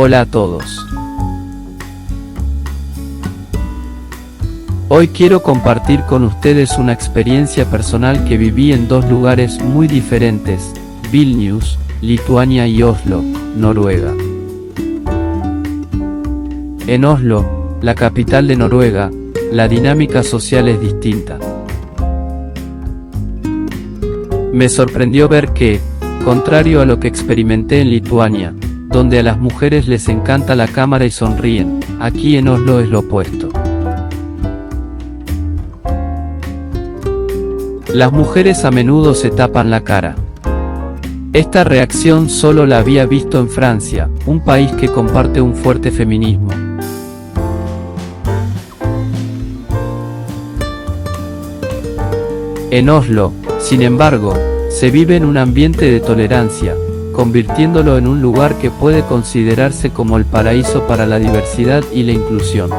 Hola a todos. Hoy quiero compartir con ustedes una experiencia personal que viví en dos lugares muy diferentes, Vilnius, Lituania y Oslo, Noruega. En Oslo, la capital de Noruega, la dinámica social es distinta. Me sorprendió ver que, contrario a lo que experimenté en Lituania, donde a las mujeres les encanta la cámara y sonríen, aquí en Oslo es lo opuesto. Las mujeres a menudo se tapan la cara. Esta reacción solo la había visto en Francia, un país que comparte un fuerte feminismo. En Oslo, sin embargo, se vive en un ambiente de tolerancia, convirtiéndolo en un lugar que puede considerarse como el paraíso para la diversidad y la inclusión.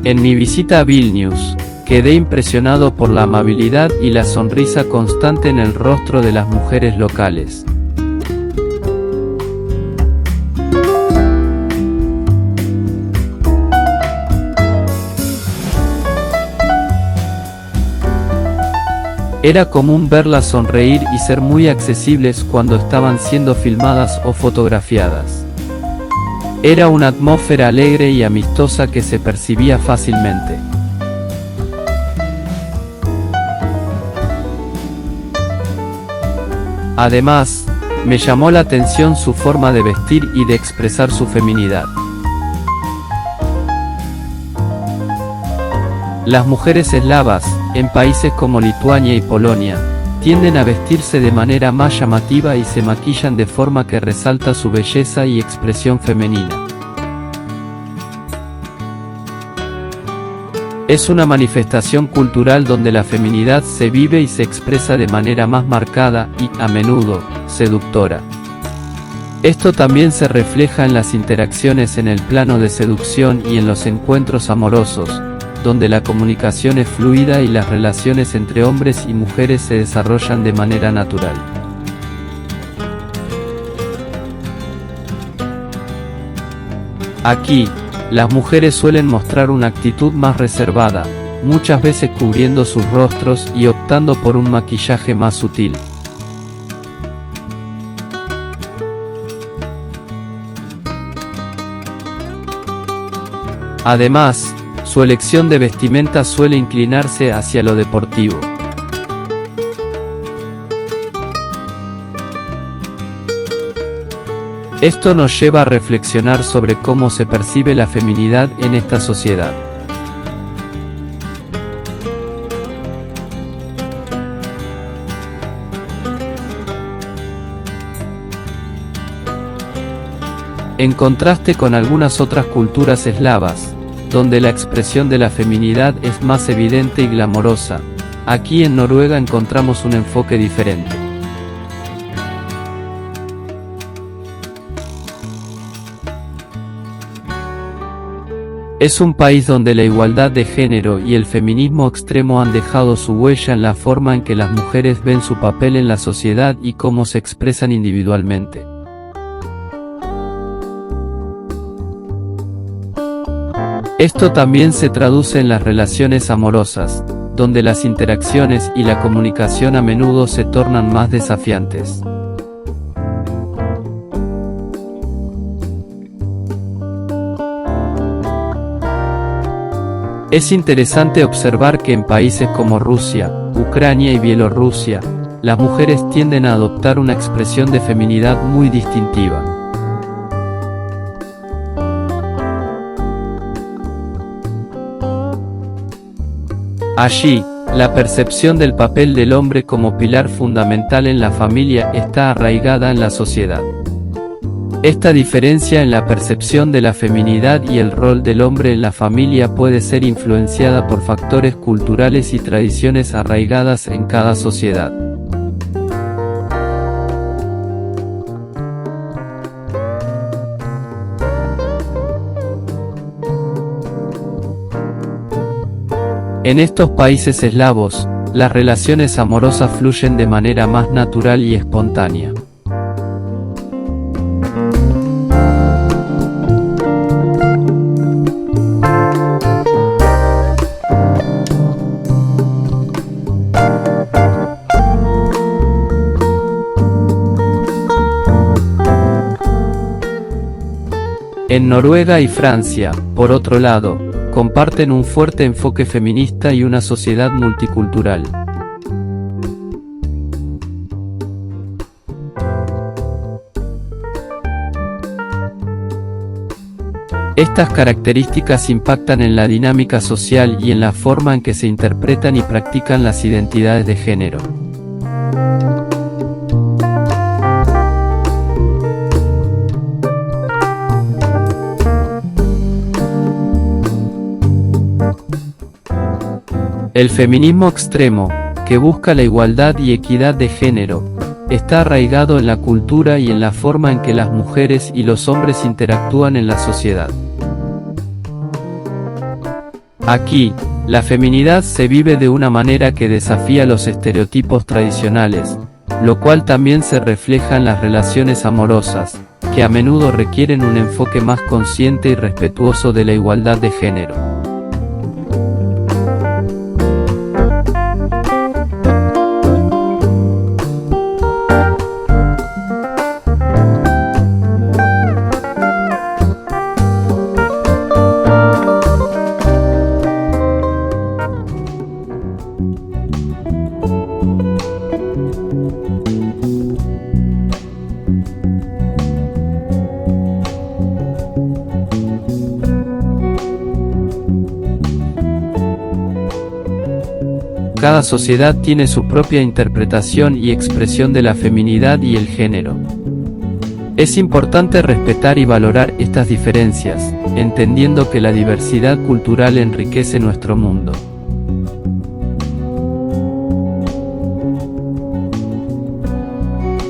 En mi visita a Vilnius, quedé impresionado por la amabilidad y la sonrisa constante en el rostro de las mujeres locales. Era común verlas sonreír y ser muy accesibles cuando estaban siendo filmadas o fotografiadas. Era una atmósfera alegre y amistosa que se percibía fácilmente. Además, me llamó la atención su forma de vestir y de expresar su feminidad. Las mujeres eslavas, en países como Lituania y Polonia, tienden a vestirse de manera más llamativa y se maquillan de forma que resalta su belleza y expresión femenina. Es una manifestación cultural donde la feminidad se vive y se expresa de manera más marcada y, a menudo, seductora. Esto también se refleja en las interacciones en el plano de seducción y en los encuentros amorosos, donde la comunicación es fluida y las relaciones entre hombres y mujeres se desarrollan de manera natural. Aquí, las mujeres suelen mostrar una actitud más reservada, muchas veces cubriendo sus rostros y optando por un maquillaje más sutil. Además, su elección de vestimenta suele inclinarse hacia lo deportivo. Esto nos lleva a reflexionar sobre cómo se percibe la feminidad en esta sociedad. En contraste con algunas otras culturas eslavas, donde la expresión de la feminidad es más evidente y glamorosa, aquí en Noruega encontramos un enfoque diferente. Es un país donde la igualdad de género y el feminismo extremo han dejado su huella en la forma en que las mujeres ven su papel en la sociedad y cómo se expresan individualmente. Esto también se traduce en las relaciones amorosas, donde las interacciones y la comunicación a menudo se tornan más desafiantes. Es interesante observar que en países como Rusia, Ucrania y Bielorrusia, las mujeres tienden a adoptar una expresión de feminidad muy distintiva. Allí, la percepción del papel del hombre como pilar fundamental en la familia está arraigada en la sociedad. Esta diferencia en la percepción de la feminidad y el rol del hombre en la familia puede ser influenciada por factores culturales y tradiciones arraigadas en cada sociedad. En estos países eslavos, las relaciones amorosas fluyen de manera más natural y espontánea. En Noruega y Francia, por otro lado, comparten un fuerte enfoque feminista y una sociedad multicultural. Estas características impactan en la dinámica social y en la forma en que se interpretan y practican las identidades de género. El feminismo extremo, que busca la igualdad y equidad de género, está arraigado en la cultura y en la forma en que las mujeres y los hombres interactúan en la sociedad. Aquí, la feminidad se vive de una manera que desafía los estereotipos tradicionales, lo cual también se refleja en las relaciones amorosas, que a menudo requieren un enfoque más consciente y respetuoso de la igualdad de género. Cada sociedad tiene su propia interpretación y expresión de la feminidad y el género. Es importante respetar y valorar estas diferencias, entendiendo que la diversidad cultural enriquece nuestro mundo.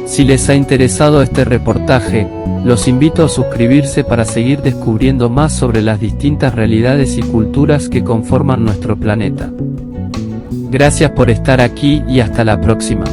Si les ha interesado este reportaje, los invito a suscribirse para seguir descubriendo más sobre las distintas realidades y culturas que conforman nuestro planeta. Gracias por estar aquí y hasta la próxima.